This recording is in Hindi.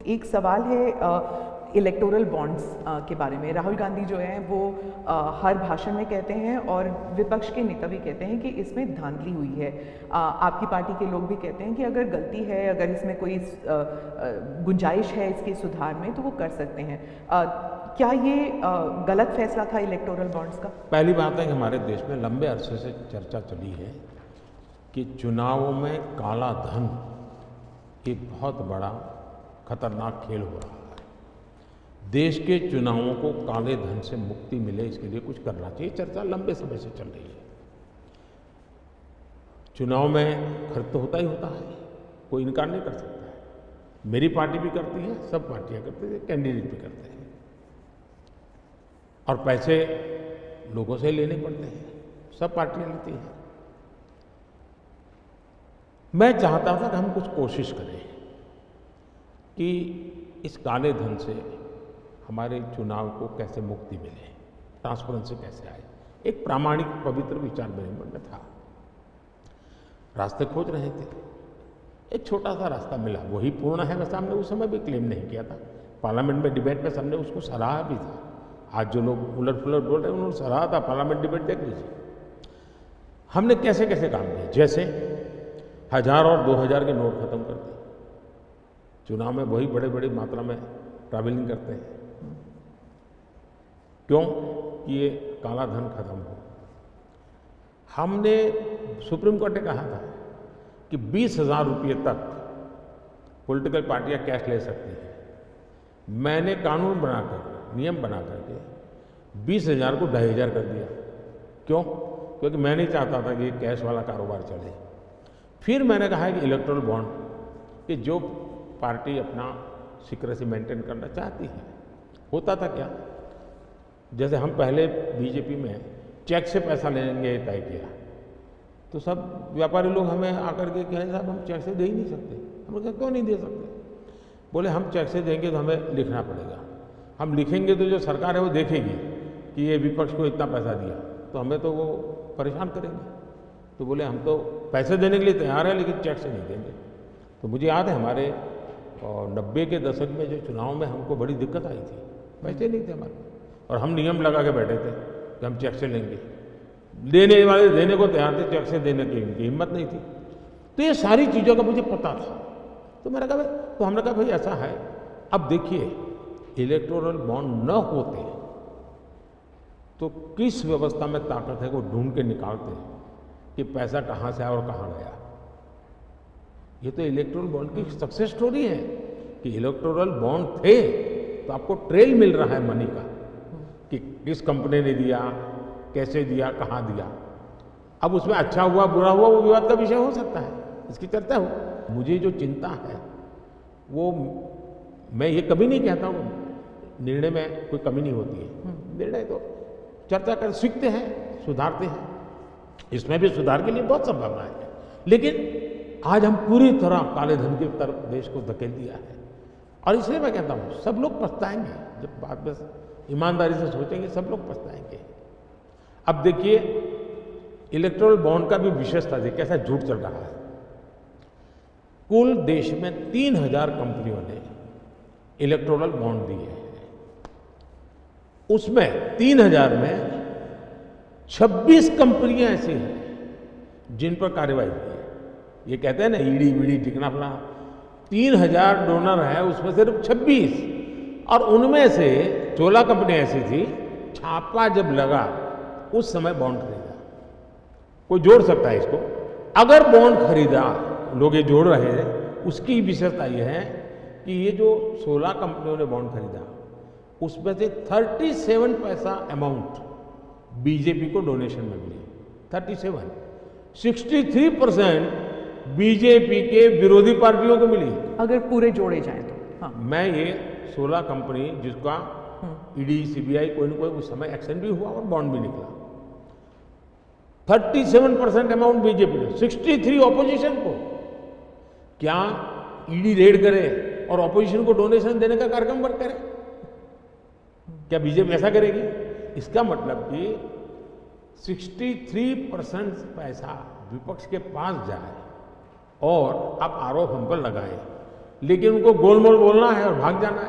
एक सवाल है इलेक्टोरल बॉन्ड्स के बारे में। राहुल गांधी जो हैं वो हर भाषण में कहते हैं और विपक्ष के नेता भी कहते हैं कि इसमें धांधली हुई है। आपकी पार्टी के लोग भी कहते हैं कि अगर गलती है, अगर इसमें कोई गुंजाइश है इसके सुधार में तो वो कर सकते हैं। क्या ये गलत फैसला था इलेक्टोरल बॉन्ड्स का? पहली बात है कि हमारे देश में लंबे अरसे से चर्चा चली है कि चुनावों में काला धन एक बहुत बड़ा खतरनाक खेल हो रहा है। देश के चुनावों को काले धन से मुक्ति मिले, इसके लिए कुछ करना चाहिए। चर्चा लंबे समय से चल रही है। चुनाव में खर्च तो होता ही होता है, कोई इनकार नहीं कर सकता है। मेरी पार्टी भी करती है, सब पार्टियां करती है, कैंडिडेट भी करते हैं, और पैसे लोगों से लेने पड़ते हैं, सब पार्टियां लेती हैं। मैं चाहता था कि हम कुछ कोशिश करें कि इस काले धन से हमारे चुनाव को कैसे मुक्ति मिले, ट्रांसपेरेंसी कैसे आए। एक प्रामाणिक पवित्र विचार मेरे मन में था। रास्ते खोज रहे थे, एक छोटा सा रास्ता मिला, वही पूर्ण है। वैसे हमने उस समय भी क्लेम नहीं किया था, पार्लियामेंट में डिबेट में सबने उसको सराहा भी था। आज जो लोग उलट पुलट बोल रहे हैं उन्होंने सराहा था, पार्लियामेंट डिबेट देख लीजिए। हमने कैसे कैसे काम किए, जैसे 1000 और 2000 के नोट खत्म कर दिए। चुनाव में वही बड़े बड़ी मात्रा में ट्रैवलिंग करते हैं, क्यों कि ये काला धन खत्म हो। हमने सुप्रीम कोर्ट ने कहा था कि 20,000 रुपये तक पॉलिटिकल पार्टियां कैश ले सकती हैं। मैंने कानून बनाकर, नियम बना करके 20,000 को 2,500 कर दिया। क्यों? क्योंकि मैं नहीं चाहता था कि ये कैश वाला कारोबार चले। फिर मैंने कहा कि इलेक्टोरल बॉन्ड, कि जो पार्टी अपना सीक्रेसी मेंटेन करना चाहती है। होता था क्या, जैसे हम पहले बीजेपी में चेक से पैसा लेंगे तय किया, तो सब व्यापारी लोग हमें आकर के कहें साहब हम चेक से दे ही नहीं सकते। हमने कहा क्यों नहीं दे सकते? बोले हम चेक से देंगे तो हमें लिखना पड़ेगा, हम लिखेंगे तो जो सरकार है वो देखेगी कि ये विपक्ष को इतना पैसा दिया, तो हमें तो वो परेशान करेंगे। तो बोले हम तो पैसे देने के लिए तैयार है लेकिन चेक से नहीं देंगे। तो मुझे याद है हमारे 90 के दशक में जो चुनाव में हमको बड़ी दिक्कत आई थी, पैसे नहीं थे हमारे, और हम नियम लगा के बैठे थे कि हम चेक से लेंगे। देने वाले देने को तैयार थे, चेक से देने की इनकी हिम्मत नहीं थी। तो ये सारी चीज़ों का मुझे पता था। तो मैंने कहा तो हमने कहा भाई ऐसा है, अब देखिए इलेक्टोरल बॉन्ड न होते तो किस व्यवस्था में ताकत है वो ढूंढ के निकालते हैं कि पैसा कहाँ से आया और कहाँ गया। ये तो इलेक्टोरल बॉन्ड की सक्सेस स्टोरी है कि इलेक्टोरल बॉन्ड थे तो आपको ट्रेल मिल रहा है मनी का, कि किस कंपनी ने दिया, कैसे दिया, कहाँ दिया। अब उसमें अच्छा हुआ बुरा हुआ वो विवाद का विषय हो सकता है, इसकी चर्चा हो। मुझे जो चिंता है वो, मैं ये कभी नहीं कहता हूँ निर्णय में कोई कमी नहीं होती है। निर्णय तो चर्चा कर सीखते हैं, सुधारते हैं, इसमें भी सुधार के लिए बहुत संभावना है। लेकिन आज हम पूरी तरह काले धन की तरफ देश को धकेल दिया है, और इसलिए मैं कहता हूँ सब लोग पछताएंगे जब बात बस ईमानदारी से सोचेंगे, सब लोग पछताएंगे। अब देखिए इलेक्टोरल बॉन्ड का भी विशेषता देखिए कैसा झूठ चल रहा है। कुल देश में 3000 कंपनियों ने इलेक्टोरल बॉन्ड दिए हैं, उसमें 3000 में 26 कंपनियां ऐसी हैं जिन पर कार्रवाई हुई है। ये कहते हैं ना ईडी वीडी टिकना फला, 3000 डोनर है उसमें सिर्फ 26, और उनमें से 16 कंपनियां ऐसी थी छापा जब लगा उस समय बॉन्ड खरीदा। कोई जोड़ सकता है इसको, अगर बॉन्ड खरीदा, लोग ये जोड़ रहे हैं, उसकी विशेषता यह है कि ये जो 16 कंपनियों ने बॉन्ड खरीदा उसमें से 37 पैसा अमाउंट बीजेपी को डोनेशन में मिली। 37, 63% बीजेपी के विरोधी पार्टियों को मिली, अगर पूरे जोड़े जाएं तो। हाँ। मैं ये 16 कंपनी जिसका ईडी सीबीआई कोई ना कोई उस समय एक्शन भी हुआ और बॉन्ड भी निकला, 37% अमाउंट बीजेपी ने, 63 ऑपोजिशन को। क्या ईडी रेड करे और ऑपोजिशन को डोनेशन देने का कार्यक्रम करे? क्या बीजेपी ऐसा करेगी? इसका मतलब कि 63% पैसा विपक्ष के पास जाए और आप आरोप हम पर लगाए लेकिन उनको गोलमोल बोलना है और भाग जाना है।